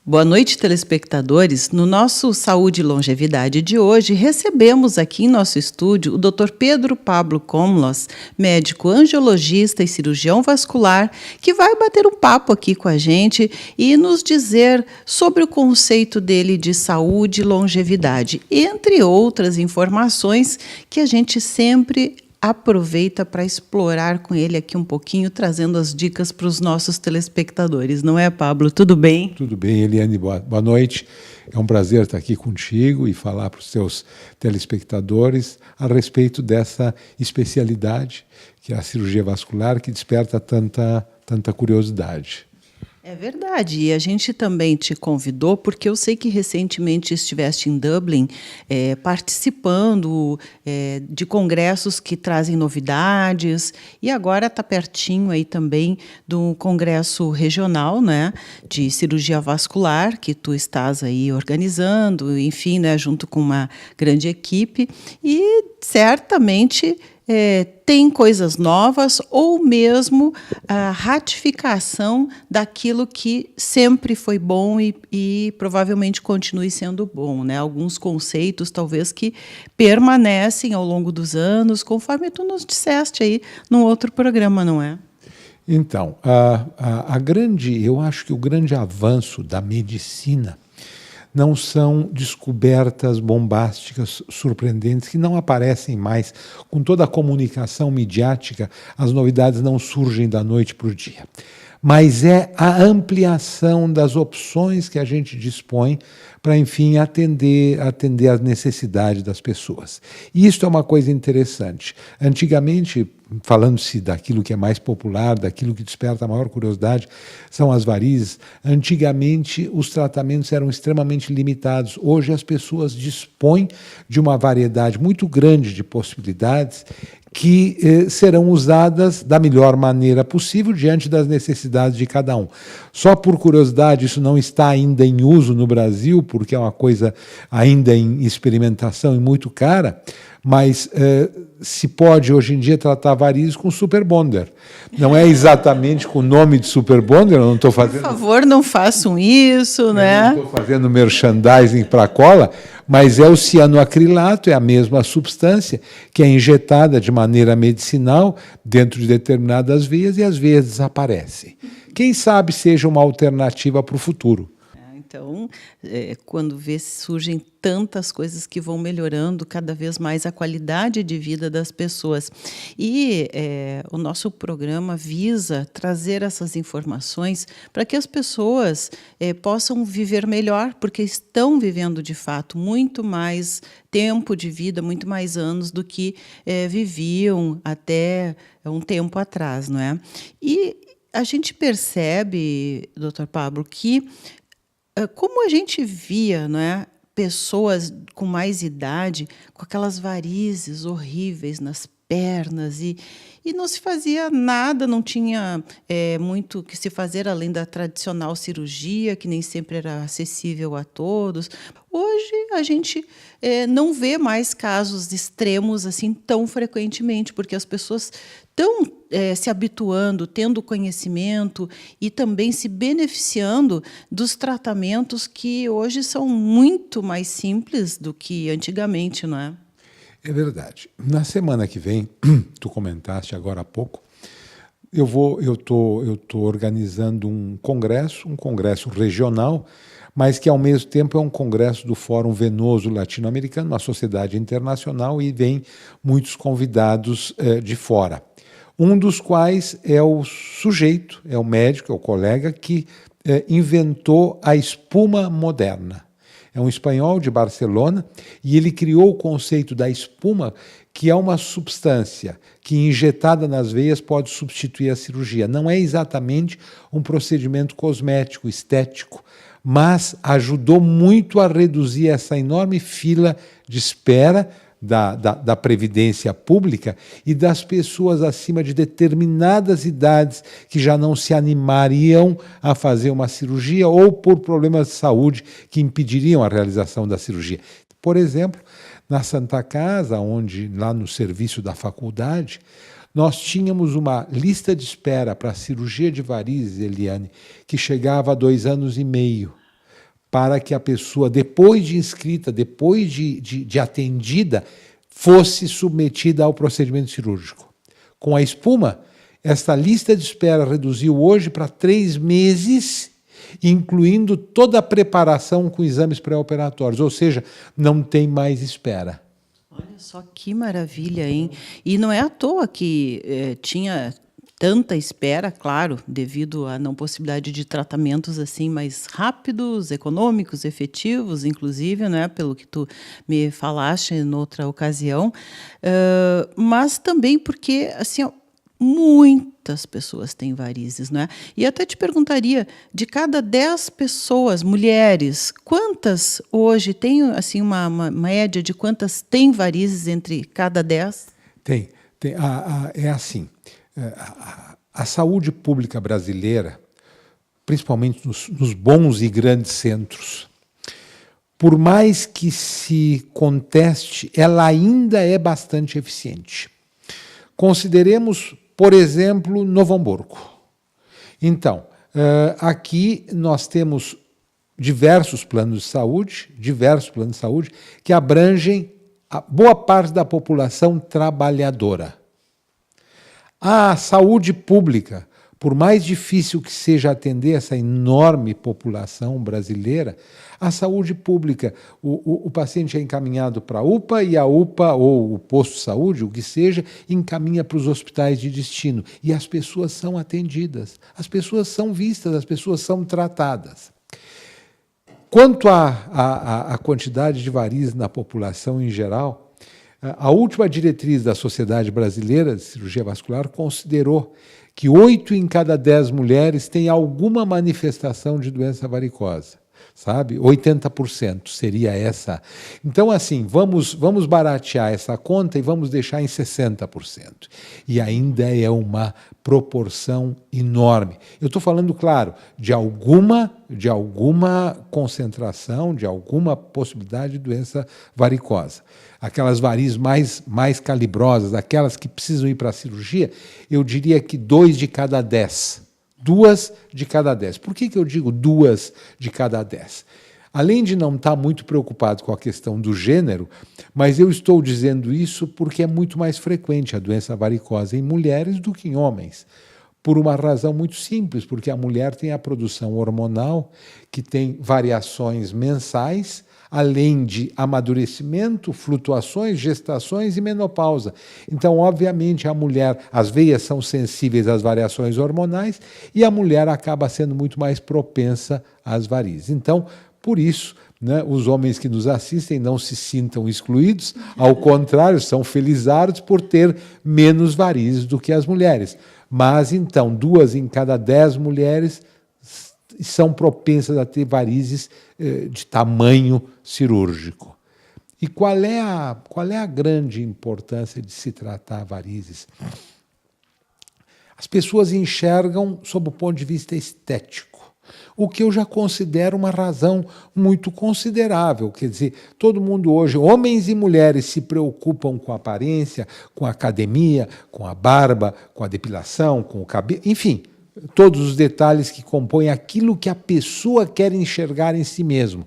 Boa noite, telespectadores. No nosso Saúde e Longevidade de hoje, recebemos aqui em nosso estúdio o Dr. Pedro Pablo Komlos, médico angiologista e cirurgião vascular, que vai bater um papo aqui com a gente e nos dizer sobre o conceito dele de saúde e longevidade, entre outras informações que a gente sempre aproveita para explorar com ele aqui um pouquinho, trazendo as dicas para os nossos telespectadores. Não é, Pablo? Tudo bem? Tudo bem, Eliane. Boa noite. É um prazer estar aqui contigo e falar para os seus telespectadores a respeito dessa especialidade, que é a cirurgia vascular, que desperta tanta curiosidade. É verdade, e a gente também te convidou porque eu sei que recentemente estiveste em Dublin participando de congressos que trazem novidades, e agora está pertinho aí também do congresso regional, né, de cirurgia vascular, que tu estás aí organizando, enfim, né, junto com uma grande equipe, e certamente tem coisas novas ou mesmo a ratificação daquilo que sempre foi bom e provavelmente continue sendo bom, né? Alguns conceitos talvez que permanecem ao longo dos anos, conforme tu nos disseste aí num outro programa, não é? Então, eu acho que o grande avanço da medicina não são descobertas bombásticas, surpreendentes, que não aparecem mais. Com toda a comunicação midiática, as novidades não surgem da noite para o dia. Mas é a ampliação das opções que a gente dispõe para, enfim, atender às necessidades das pessoas. E isso é uma coisa interessante. Antigamente, falando-se daquilo que é mais popular, daquilo que desperta a maior curiosidade, são as varizes. Antigamente, os tratamentos eram extremamente limitados. Hoje, as pessoas dispõem de uma variedade muito grande de possibilidades que serão usadas da melhor maneira possível diante das necessidades de cada um. Só por curiosidade, isso não está ainda em uso no Brasil, porque é uma coisa ainda em experimentação e muito cara, mas se pode hoje em dia tratar varizes com super bonder. Não é exatamente com o nome de super bonder, eu não estou fazendo... Por favor, não façam isso, né? Não estou fazendo merchandising para cola, mas é o cianoacrilato, é a mesma substância que é injetada de maneira medicinal dentro de determinadas veias e as veias desaparecem. Quem sabe seja uma alternativa para o futuro. Então, quando surgem tantas coisas que vão melhorando cada vez mais a qualidade de vida das pessoas. E o nosso programa visa trazer essas informações para que as pessoas possam viver melhor, porque estão vivendo, de fato, muito mais tempo de vida, muito mais anos do que viviam até um tempo atrás, não é? E a gente percebe, doutor Pablo, que como a gente via, não é, pessoas com mais idade com aquelas varizes horríveis nas pernas e não se fazia nada, não tinha muito que se fazer além da tradicional cirurgia, que nem sempre era acessível a todos. Hoje a gente não vê mais casos extremos assim tão frequentemente, porque as pessoas estão se habituando, tendo conhecimento e também se beneficiando dos tratamentos que hoje são muito mais simples do que antigamente, não é? É verdade. Na semana que vem, tu comentaste agora há pouco, eu tô organizando um congresso regional, mas que ao mesmo tempo é um congresso do Fórum Venoso Latino-Americano, uma sociedade internacional, e vem muitos convidados de fora. Um dos quais é o sujeito, é o médico, é o colega que inventou a espuma moderna. É um espanhol de Barcelona e ele criou o conceito da espuma, que é uma substância que, injetada nas veias, pode substituir a cirurgia. Não é exatamente um procedimento cosmético, estético, mas ajudou muito a reduzir essa enorme fila de espera da Previdência Pública e das pessoas acima de determinadas idades que já não se animariam a fazer uma cirurgia ou por problemas de saúde que impediriam a realização da cirurgia. Por exemplo, na Santa Casa, lá no serviço da faculdade, nós tínhamos uma lista de espera para a cirurgia de varizes, Eliane, que chegava a 2 anos e meio. para que a pessoa, depois de inscrita, depois de atendida, fosse submetida ao procedimento cirúrgico. Com a espuma, esta lista de espera reduziu hoje para 3 meses, incluindo toda a preparação com exames pré-operatórios, ou seja, não tem mais espera. Olha só que maravilha, hein? E não é à toa que tinha tanta espera, claro, devido à não possibilidade de tratamentos assim mais rápidos, econômicos, efetivos, inclusive, né, pelo que tu me falaste em outra ocasião, mas também porque assim, ó, muitas pessoas têm varizes, né? E até te perguntaria, de cada 10 pessoas, mulheres, quantas hoje tem assim uma média de quantas têm varizes entre cada 10? Tem. É assim. A saúde pública brasileira, principalmente nos bons e grandes centros, por mais que se conteste, ela ainda é bastante eficiente. Consideremos, por exemplo, Novo Hamburgo. Então, aqui nós temos diversos planos de saúde, que abrangem a boa parte da população trabalhadora. A saúde pública, por mais difícil que seja atender essa enorme população brasileira, a saúde pública, o paciente é encaminhado para a UPA e a UPA, ou o posto de saúde, o que seja, encaminha para os hospitais de destino. E as pessoas são atendidas, as pessoas são vistas, as pessoas são tratadas. Quanto à quantidade de varizes na população em geral, a última diretriz da Sociedade Brasileira de Cirurgia Vascular considerou que 8 em cada 10 mulheres têm alguma manifestação de doença varicosa, sabe? 80% seria essa. Então, assim, vamos baratear essa conta e vamos deixar em 60%. E ainda é uma proporção enorme. Eu estou falando, claro, de alguma concentração, de alguma possibilidade de doença varicosa. Aquelas varizes mais calibrosas, aquelas que precisam ir para a cirurgia, eu diria que 2 de cada 10. 2 de cada 10. Por que eu digo 2 de cada 10? Além de não estar muito preocupado com a questão do gênero, mas eu estou dizendo isso porque é muito mais frequente a doença varicosa em mulheres do que em homens. Por uma razão muito simples, porque a mulher tem a produção hormonal que tem variações mensais, além de amadurecimento, flutuações, gestações e menopausa. Então, obviamente, a mulher, as veias são sensíveis às variações hormonais e a mulher acaba sendo muito mais propensa às varizes. Então, por isso, né, os homens que nos assistem não se sintam excluídos, ao contrário, são felizardos por ter menos varizes do que as mulheres. Mas, então, 2 em cada 10 mulheres são propensas a ter varizes de tamanho cirúrgico. E qual é a grande importância de se tratar varizes? As pessoas enxergam sob o ponto de vista estético, o que eu já considero uma razão muito considerável. Quer dizer, todo mundo hoje, homens e mulheres, se preocupam com a aparência, com a academia, com a barba, com a depilação, com o cabelo, enfim, todos os detalhes que compõem aquilo que a pessoa quer enxergar em si mesmo.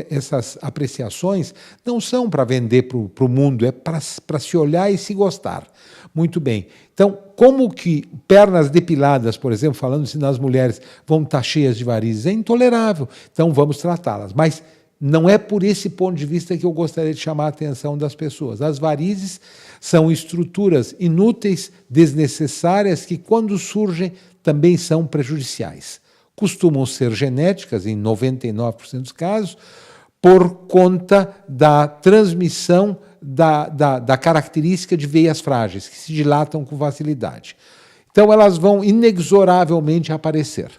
Essas apreciações não são para vender para o mundo, é para se olhar e se gostar. Muito bem. Então, como que pernas depiladas, por exemplo, falando-se nas mulheres, vão estar cheias de varizes? É intolerável. Então, vamos tratá-las. Mas não é por esse ponto de vista que eu gostaria de chamar a atenção das pessoas. As varizes são estruturas inúteis, desnecessárias, que quando surgem também são prejudiciais. Costumam ser genéticas, em 99% dos casos, por conta da transmissão da característica de veias frágeis, que se dilatam com facilidade. Então, elas vão inexoravelmente aparecer.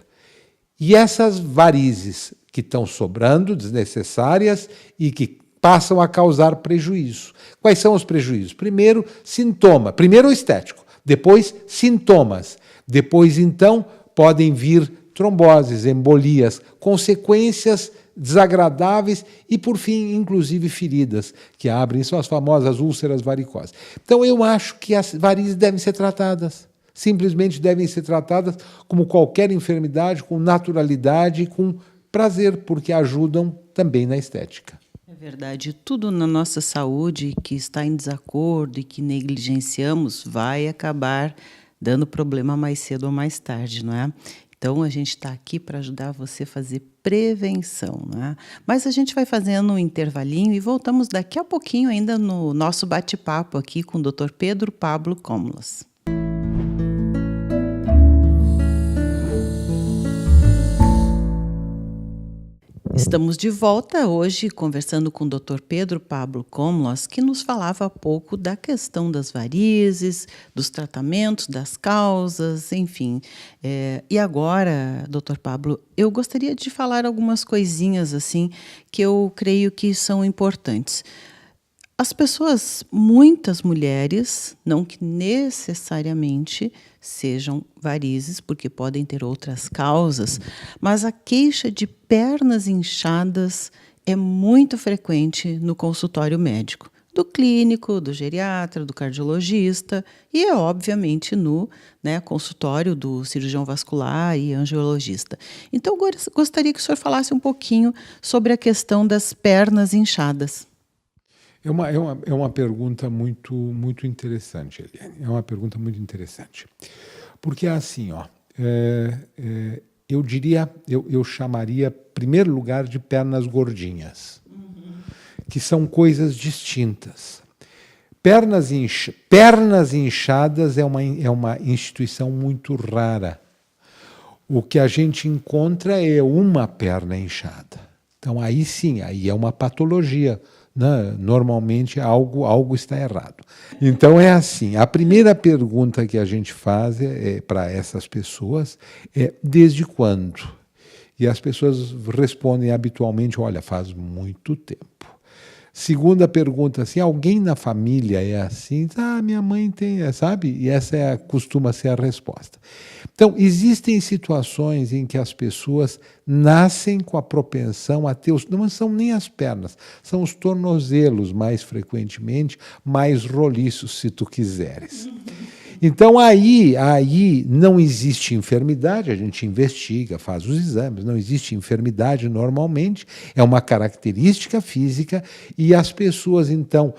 E essas varizes que estão sobrando, desnecessárias e que passam a causar prejuízo. Quais são os prejuízos? Primeiro, sintoma. Primeiro o estético, depois sintomas. Depois, então, podem vir tromboses, embolias, consequências desagradáveis e, por fim, inclusive feridas que abrem, são as famosas úlceras varicosas. Então, eu acho que as varizes devem ser tratadas. Simplesmente devem ser tratadas como qualquer enfermidade, com naturalidade, com prazer, porque ajudam também na estética. É verdade, tudo na nossa saúde que está em desacordo e que negligenciamos vai acabar dando problema mais cedo ou mais tarde, não é? Então, a gente está aqui para ajudar você a fazer prevenção, né? Mas a gente vai fazendo um intervalinho e voltamos daqui a pouquinho ainda no nosso bate-papo aqui com o Dr. Pedro Pablo Komlos. Estamos de volta hoje conversando com o Dr. Pedro Pablo Komlos, que nos falava há pouco da questão das varizes, dos tratamentos, das causas, enfim. E agora, Dr. Pablo, eu gostaria de falar algumas coisinhas assim que eu creio que são importantes. As pessoas, muitas mulheres, não que necessariamente sejam varizes, porque podem ter outras causas, mas a queixa de pernas inchadas é muito frequente no consultório médico, do clínico, do geriatra, do cardiologista e, obviamente, no consultório do cirurgião vascular e angiologista. Então, gostaria que o senhor falasse um pouquinho sobre a questão das pernas inchadas. É uma pergunta muito interessante, Eliane. É uma pergunta muito interessante. Porque assim, eu chamaria, em primeiro lugar, de pernas gordinhas, que são coisas distintas. Pernas inchadas é uma instituição muito rara. O que a gente encontra é uma perna inchada. Então, aí sim, aí é uma patologia. Normalmente algo está errado. Então é assim, a primeira pergunta que a gente faz para essas pessoas é desde quando? E as pessoas respondem habitualmente, olha, faz muito tempo. Segunda pergunta, se alguém na família é assim, minha mãe tem, sabe? E essa costuma ser a resposta. Então, existem situações em que as pessoas nascem com a propensão a ter, não são nem as pernas, são os tornozelos mais frequentemente, mais roliços, se tu quiseres. Então, aí não existe enfermidade, a gente investiga, faz os exames, não existe enfermidade normalmente, é uma característica física e as pessoas, então,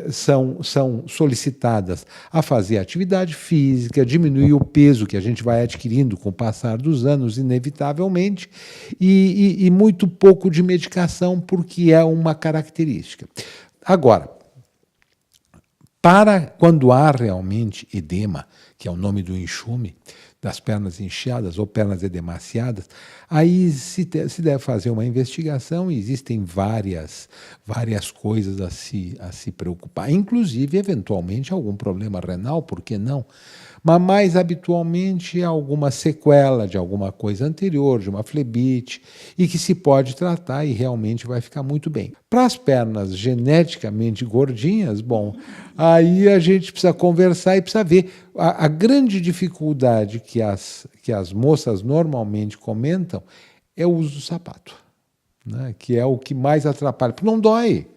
são solicitadas a fazer atividade física, diminuir o peso que a gente vai adquirindo com o passar dos anos, inevitavelmente, e muito pouco de medicação, porque é uma característica. Agora, para quando há realmente edema, que é o nome do enxume, das pernas inchadas ou pernas edemaciadas, aí se deve fazer uma investigação e existem várias coisas a se preocupar, inclusive, eventualmente, algum problema renal, por que não? Mas mais habitualmente alguma sequela de alguma coisa anterior, de uma flebite, e que se pode tratar e realmente vai ficar muito bem. Para as pernas geneticamente gordinhas, bom, aí a gente precisa conversar e precisa ver. A grande dificuldade que as moças normalmente comentam é o uso do sapato, né? Que é o que mais atrapalha, porque não dói.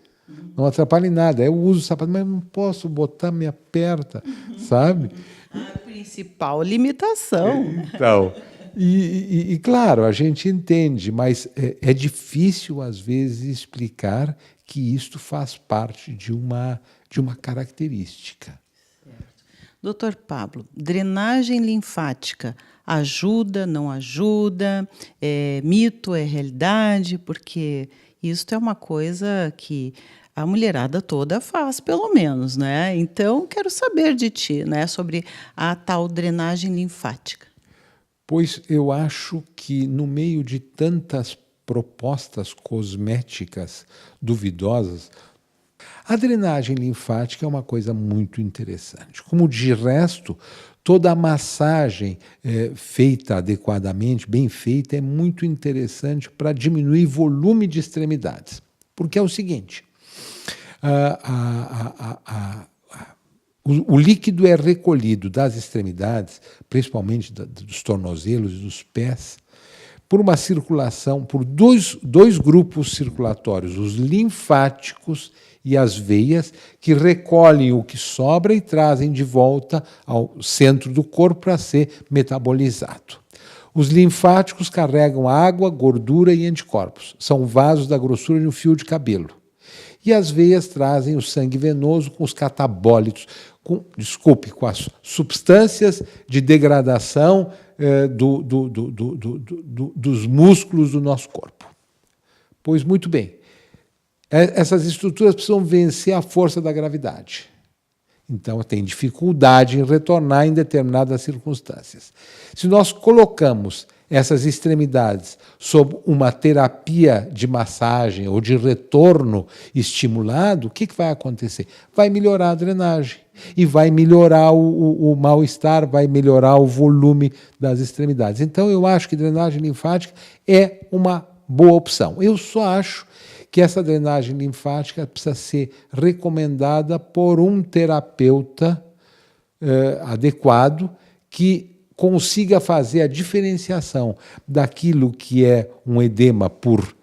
Não atrapalha em nada, é o uso do sapato, mas eu não posso botar minha perna, sabe? A principal limitação. Então, e claro, a gente entende, mas é difícil às vezes explicar que isto faz parte de uma característica. Doutor Pablo, drenagem linfática ajuda, não ajuda? É mito, é realidade? Porque isso é uma coisa que a mulherada toda faz, pelo menos, né? Então, quero saber de ti, né, sobre a tal drenagem linfática. Pois eu acho que no meio de tantas propostas cosméticas duvidosas, a drenagem linfática é uma coisa muito interessante. Como de resto, toda a massagem feita adequadamente, bem feita, é muito interessante para diminuir volume de extremidades. Porque é o seguinte, o líquido é recolhido das extremidades, principalmente dos tornozelos e dos pés, por uma circulação, por dois grupos circulatórios, os linfáticos e as veias, que recolhem o que sobra e trazem de volta ao centro do corpo para ser metabolizado. Os linfáticos carregam água, gordura e anticorpos. São vasos da grossura de um fio de cabelo. E as veias trazem o sangue venoso com os catabólitos, com as substâncias de degradação dos músculos do nosso corpo. Pois muito bem, essas estruturas precisam vencer a força da gravidade. Então, tem dificuldade em retornar em determinadas circunstâncias. Se nós colocamos essas extremidades sob uma terapia de massagem ou de retorno estimulado, o que vai acontecer? Vai melhorar a drenagem e vai melhorar o mal-estar, vai melhorar o volume das extremidades. Então, eu acho que drenagem linfática é uma boa opção. Eu só acho que essa drenagem linfática precisa ser recomendada por um terapeuta adequado que consiga fazer a diferenciação daquilo que é um edema por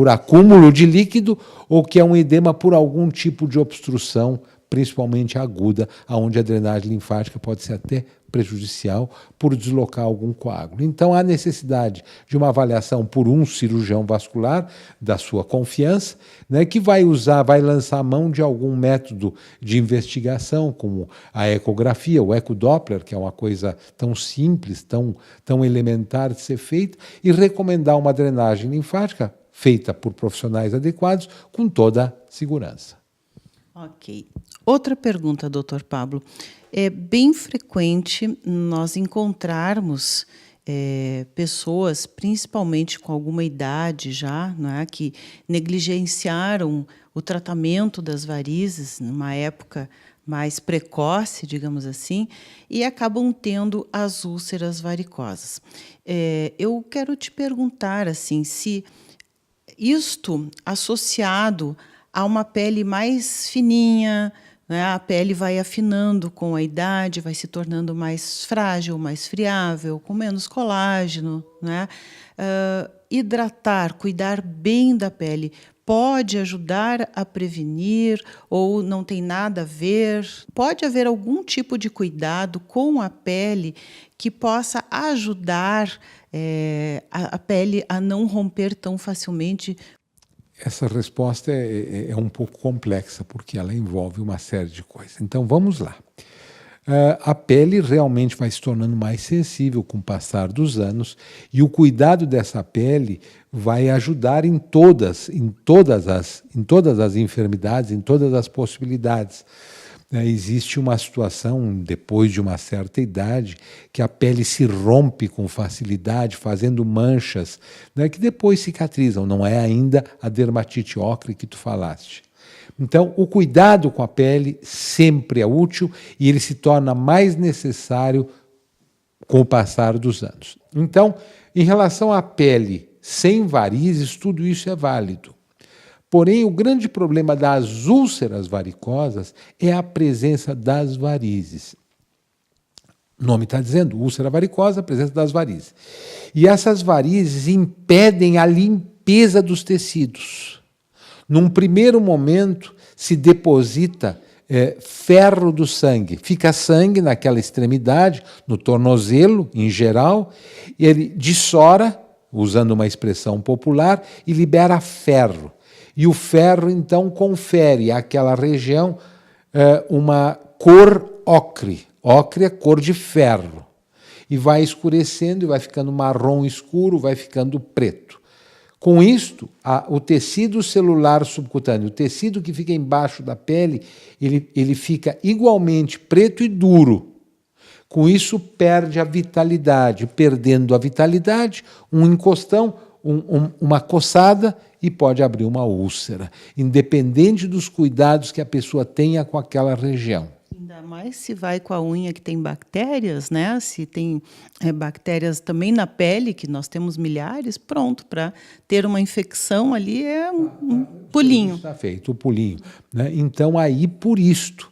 acúmulo de líquido ou que é um edema por algum tipo de obstrução, principalmente aguda, onde a drenagem linfática pode ser até prejudicial por deslocar algum coágulo. Então, há necessidade de uma avaliação por um cirurgião vascular da sua confiança, que vai lançar mão de algum método de investigação, como a ecografia, o ecodoppler, que é uma coisa tão simples, tão elementar de ser feita, e recomendar uma drenagem linfática feita por profissionais adequados, com toda a segurança. Ok. Outra pergunta, doutor Pablo. É bem frequente nós encontrarmos pessoas, principalmente com alguma idade já, que negligenciaram o tratamento das varizes numa época mais precoce, digamos assim, e acabam tendo as úlceras varicosas. Eu quero te perguntar assim, se isto associado a uma pele mais fininha, a pele vai afinando com a idade, vai se tornando mais frágil, mais friável, com menos colágeno. Hidratar, cuidar bem da pele, pode ajudar a prevenir ou não tem nada a ver? Pode haver algum tipo de cuidado com a pele que possa ajudar a pele a não romper tão facilmente? Essa resposta é um pouco complexa, porque ela envolve uma série de coisas. Então, vamos lá. A pele realmente vai se tornando mais sensível com o passar dos anos, e o cuidado dessa pele vai ajudar em todas as enfermidades, em todas as possibilidades. Existe uma situação, depois de uma certa idade, que a pele se rompe com facilidade, fazendo manchas, que depois cicatrizam. Não é ainda a dermatite ocre que tu falaste. Então, o cuidado com a pele sempre é útil e ele se torna mais necessário com o passar dos anos. Então, em relação à pele sem varizes, tudo isso é válido. Porém, o grande problema das úlceras varicosas é a presença das varizes. O nome está dizendo, úlcera varicosa, a presença das varizes. E essas varizes impedem a limpeza dos tecidos. Num primeiro momento, se deposita ferro do sangue. Fica sangue naquela extremidade, no tornozelo, em geral, e ele dissora, usando uma expressão popular, e libera ferro. E o ferro, então, confere àquela região uma cor ocre. Ocre é cor de ferro. E vai escurecendo, e vai ficando marrom escuro, vai ficando preto. Com isto, o tecido celular subcutâneo, o tecido que fica embaixo da pele, ele fica igualmente preto e duro. Com isso, perde a vitalidade. Perdendo a vitalidade, um encostão, uma coçada, e pode abrir uma úlcera, independente dos cuidados que a pessoa tenha com aquela região. Ainda mais se vai com a unha que tem bactérias, Se tem bactérias também na pele, que nós temos milhares, pronto, para ter uma infecção ali é um pulinho. Está feito, o pulinho. Então, aí, por isto,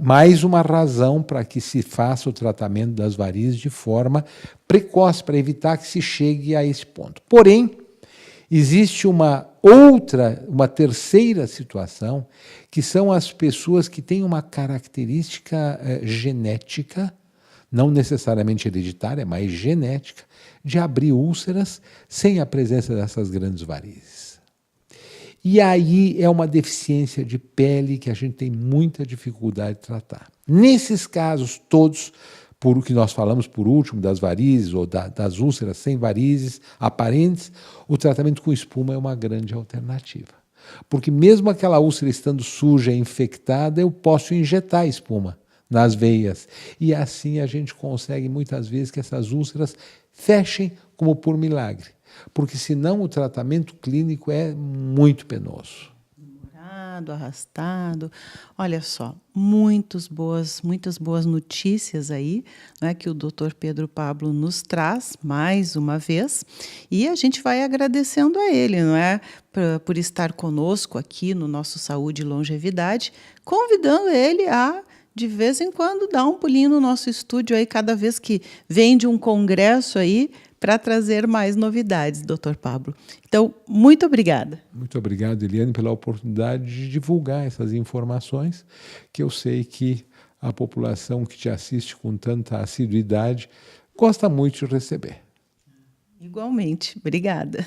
mais uma razão para que se faça o tratamento das varizes de forma precoce, para evitar que se chegue a esse ponto. Porém, existe uma terceira situação, que são as pessoas que têm uma característica genética, não necessariamente hereditária, mas genética, de abrir úlceras sem a presença dessas grandes varizes. E aí é uma deficiência de pele que a gente tem muita dificuldade de tratar. Nesses casos todos, por o que nós falamos por último, das varizes ou das úlceras sem varizes aparentes, o tratamento com espuma é uma grande alternativa. Porque mesmo aquela úlcera estando suja e infectada, eu posso injetar espuma nas veias. E assim a gente consegue muitas vezes que essas úlceras fechem como por milagre. Porque senão o tratamento clínico é muito penoso. Arrastado. Olha só, muitas boas notícias aí, né, que o Dr. Pedro Pablo nos traz mais uma vez, e a gente vai agradecendo a ele, não é, por estar conosco aqui no nosso Saúde e Longevidade, convidando ele a de vez em quando dar um pulinho no nosso estúdio aí cada vez que vem de um congresso aí para trazer mais novidades, Dr. Pablo. Então, muito obrigada. Muito obrigado, Eliane, pela oportunidade de divulgar essas informações, que eu sei que a população que te assiste com tanta assiduidade gosta muito de receber. Igualmente. Obrigada.